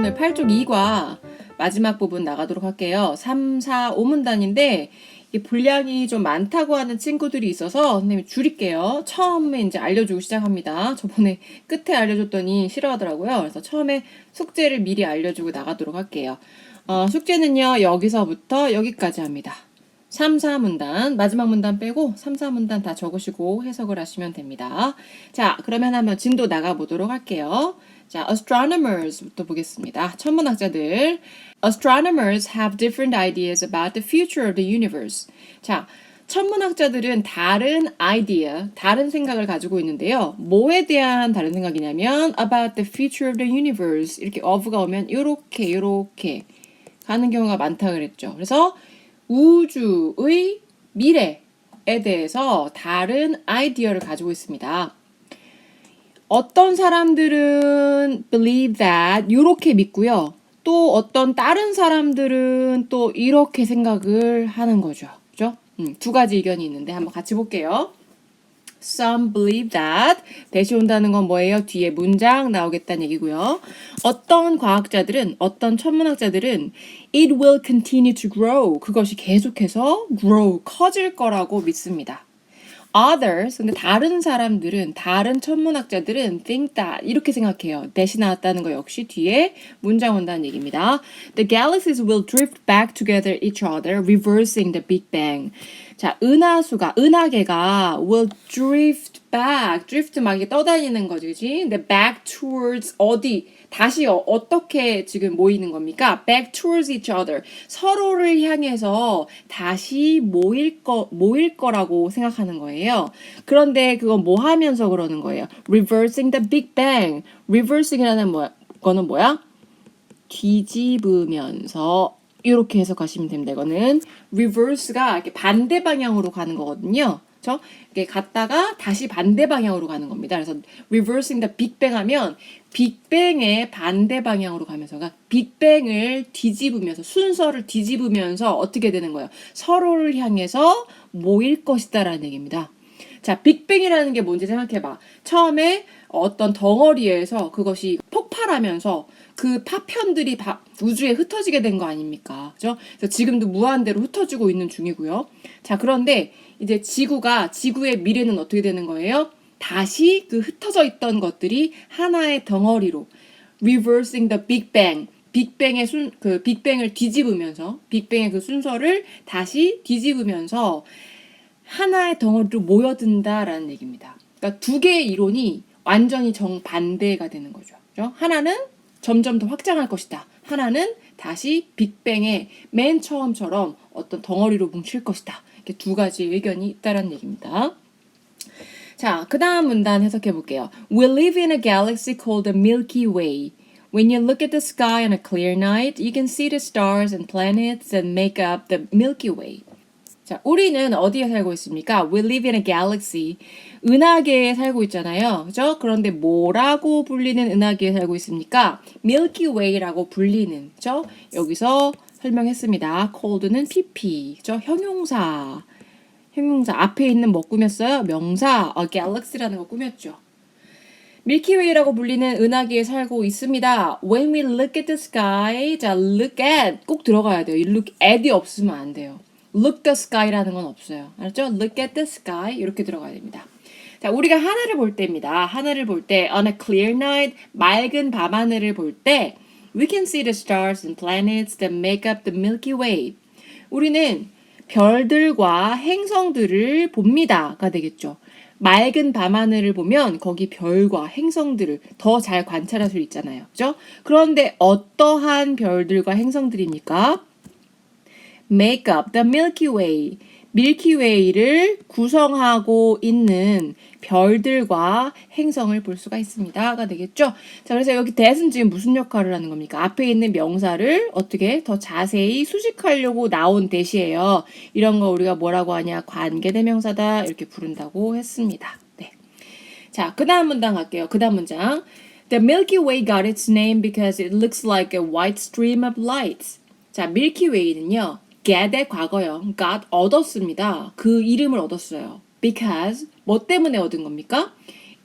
오늘 8쪽 2과 마지막 부분 나가도록 할게요. 3, 4, 5문단인데 이게 분량이 좀 많다고 하는 친구들이 있어서 선생님이 줄일게요. 처음에 이제 알려주고 시작합니다. 저번에 끝에 알려줬더니 싫어하더라고요. 그래서 처음에 숙제를 미리 알려주고 나가도록 할게요. 숙제는요, 여기서부터 여기까지 합니다. 3, 4문단, 마지막 문단 빼고 3, 4문단 다 적으시고 해석을 하시면 됩니다. 자, 그러면 한번 진도 나가보도록 할게요. 자, astronomers부터 보겠습니다. 천문학자들. Astronomers have different ideas about the future of the universe. 자, 천문학자들은 다른 아이디어, 다른 생각을 가지고 있는데요. 뭐에 대한 다른 생각이냐면 about the future of the universe. 이렇게 of가 오면 요렇게 가는 경우가 많다 그랬죠. 그래서 우주의 미래에 대해서 다른 아이디어를 가지고 있습니다. 어떤 사람들은 believe that 이렇게 믿고요. 또 어떤 다른 사람들은 또 이렇게 생각을 하는 거죠. 그죠? 두 가지 의견이 있는데 한번 같이 볼게요. Some believe that 대시 온다는 건 뭐예요? 뒤에 문장 나오겠다는 얘기고요. 어떤 과학자들은, 어떤 천문학자들은 it will continue to grow. 그것이 계속해서 grow, 커질 거라고 믿습니다. Others, 근데 다른 사람들은, 다른 천문학자들은 think that 이렇게 생각해요. 대시 나왔다는 거 역시 뒤에 문장 온다는 얘기입니다. The galaxies will drift back together each other, reversing the Big Bang. 자, 은하계가 will drift back, drift 막 이게 떠다니는 거지, 그치? 근데 back towards 어디, 다시 어떻게 지금 모이는 겁니까? Back towards each other. 서로를 향해서 다시 모일 거라고 생각하는 거예요. 그런데 그건 뭐 하면서 그러는 거예요? Reversing the Big Bang. Reversing이라는 거는 뭐야? 뒤집으면서 이렇게 해석하시면 됩니다. 이거는 reverse가 이렇게 반대 방향으로 가는 거거든요. 그렇죠? 이렇게 갔다가 다시 반대 방향으로 가는 겁니다. 그래서 reversing the Big Bang 하면 빅뱅의 반대 방향으로 가면서가 빅뱅을 뒤집으면서 순서를 뒤집으면서 어떻게 되는 거예요? 서로를 향해서 모일 것이다라는 얘기입니다. 자, 빅뱅이라는 게 뭔지 생각해봐. 처음에 어떤 덩어리에서 그것이 폭발하면서 그 파편들이 우주에 흩어지게 된 거 아닙니까? 그죠? 그래서 지금도 무한대로 흩어지고 있는 중이고요. 자, 그런데 이제 지구의 미래는 어떻게 되는 거예요? 다시 그 흩어져 있던 것들이 하나의 덩어리로 reversing the Big Bang. 빅뱅을 뒤집으면서 빅뱅의 그 순서를 다시 뒤집으면서 하나의 덩어리로 모여든다라는 얘기입니다. 그러니까 두 개의 이론이 완전히 정반대가 되는 거죠. 그죠? 하나는 점점 더 확장할 것이다. 하나는 다시 빅뱅의 맨 처음처럼 어떤 덩어리로 뭉칠 것이다. 이렇게 두 가지 의견이 있다라는 얘기입니다. 자, 그 다음 문단 해석해 볼게요. We live in a galaxy called the Milky Way. When you look at the sky on a clear night, you can see the stars and planets that make up the Milky Way. 자, 우리는 어디에 살고 있습니까? We live in a galaxy. 은하계에 살고 있잖아요. 그죠? 그런데 뭐라고 불리는 은하계에 살고 있습니까? Milky Way라고 불리는, 그죠? 여기서 설명했습니다. cold는 pp, 그죠? 형용사 앞에 있는 뭐 꾸몄어요? 명사, a galaxy라는 거 꾸몄죠. 밀키웨이라고 불리는 은하계에 살고 있습니다. When we look at the sky, 자, look at 꼭 들어가야 돼요. look at이 없으면 안 돼요. Look the sky라는 건 없어요. 알았죠? Look at the sky 이렇게 들어가야 됩니다. 자, 우리가 하늘을 볼 때입니다. 하늘을 볼 때 on a clear night, 맑은 밤하늘을 볼 때 we can see the stars and planets that make up the Milky Way. 우리는 별들과 행성들을 봅니다가 되겠죠. 맑은 밤하늘을 보면 거기 별과 행성들을 더 잘 관찰할 수 있잖아요. 그죠? 그런데 어떠한 별들과 행성들입니까? Make up the Milky Way. 밀키웨이를 구성하고 있는 별들과 행성을 볼 수가 있습니다가 되겠죠. 자, 그래서 여기 that은 지금 무슨 역할을 하는 겁니까? 앞에 있는 명사를 어떻게 더 자세히 수식하려고 나온 that이에요. 이런 거 우리가 뭐라고 하냐? 관계대명사다 이렇게 부른다고 했습니다. 네. 자, 그 다음 문장 갈게요. 그 다음 문장. The Milky Way got its name because it looks like a white stream of light. 자, 밀키웨이는요. get의 과거형 got 얻었습니다. 그 이름을 얻었어요. because 뭐 때문에 얻은 겁니까?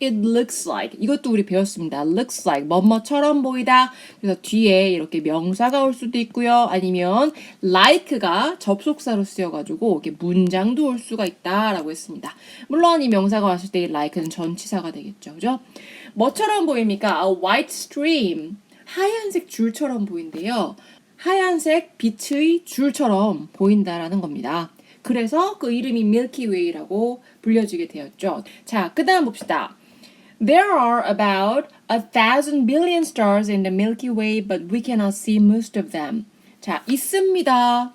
It looks like. 이것도 우리 배웠습니다. looks like. 뭐뭐처럼 보이다. 그래서 뒤에 이렇게 명사가 올 수도 있고요. 아니면 like가 접속사로 쓰여가지고 이렇게 문장도 올 수가 있다라고 했습니다. 물론 이 명사가 왔을 때 이 like는 전치사가 되겠죠. 그죠? 뭐처럼 보입니까? A white stream. 하얀색 줄처럼 보인대요. 하얀색 빛의 줄처럼 보인다라는 겁니다. 그래서 그 이름이 Milky Way라고 불려지게 되었죠. 자, 그 다음 봅시다. There are about 1,000 billion stars in the Milky Way, but we cannot see most of them. 자, 있습니다.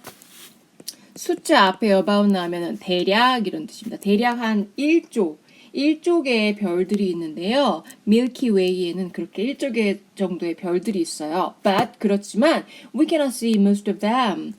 숫자 앞에 about 나오면 대략 이런 뜻입니다. 대략 한 1조 개의 별들이 있는데요. Milky Way에는 그렇게 1조 개 정도의 별들이 있어요. But 그렇지만 we cannot see most of them.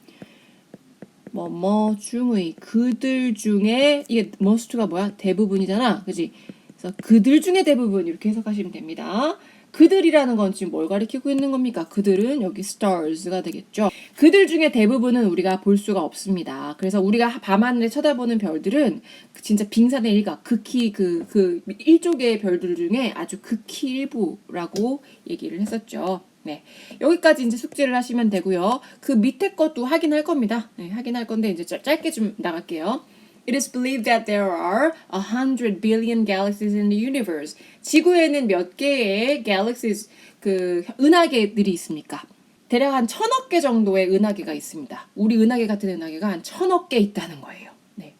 중의 그들 중에 이게 most가 뭐야? 대부분이잖아. 그지? 그래서 그들 중에 대부분 이렇게 해석하시면 됩니다. 그들이라는 건 지금 뭘 가리키고 있는 겁니까? 그들은 여기 stars가 되겠죠. 그들 중에 대부분은 우리가 볼 수가 없습니다. 그래서 우리가 밤하늘에 쳐다보는 별들은 진짜 빙산의 일각, 극히 그 1조 개의 별들 중에 아주 극히 일부라고 얘기를 했었죠. 네. 여기까지 이제 숙제를 하시면 되고요. 그 밑에 것도 확인할 겁니다. 네, 확인할 건데 이제 짧게 좀 나갈게요. It is believed that there are 100 billion galaxies in the universe. 지구에는 몇 개의 galaxies, 그 은하계들이 있습니까? 대략 한 1,000억 개 정도의 은하계가 있습니다. 우리 은하계 같은 은하계가 한 1,000억 개 있다는 거예요. 네.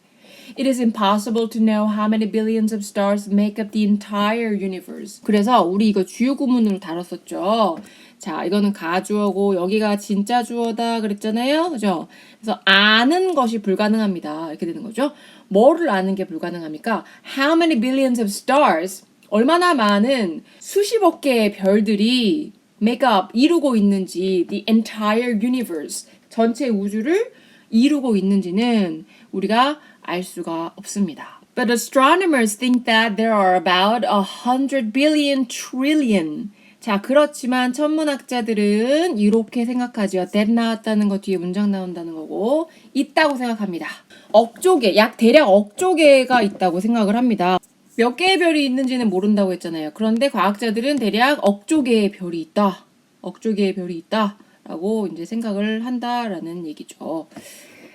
It is impossible to know how many billions of stars make up the entire universe. 그래서 우리 이거 주요 구문으로 다뤘었죠. 자, 이거는 가주어고 여기가 진짜 주어다 그랬잖아요. 그죠? 그래서 아는 것이 불가능합니다. 이렇게 되는 거죠. 뭐를 아는 게 불가능합니까? How many billions of stars? 얼마나 많은 수십억 개의 별들이 make up, 이루고 있는지 the entire universe, 전체 우주를 이루고 있는지는 우리가 알 수가 없습니다. But astronomers think that there are about 100 billion trillion. 자, 그렇지만 천문학자들은 이렇게 생각하죠. that 나왔다는 거 뒤에 문장 나온다는 거고 있다고 생각합니다. 억조 개, 대략 억조 개가 있다고 생각을 합니다. 몇 개의 별이 있는지는 모른다고 했잖아요. 그런데 과학자들은 대략 억조 개의 별이 있다. 억조 개의 별이 있다라고 이제 생각을 한다라는 얘기죠.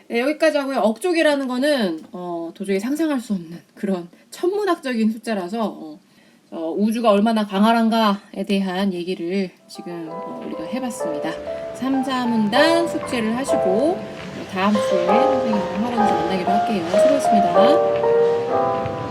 네, 여기까지 하고요. 억조 개라는 거는 도저히 상상할 수 없는 그런 천문학적인 숫자라서 우주가 얼마나 광활한가에 대한 얘기를 지금 우리가 해봤습니다. 3, 4문단 숙제를 하시고 다음 주에 선생님이랑 학원에서 만나기로 할게요. 수고했습니다.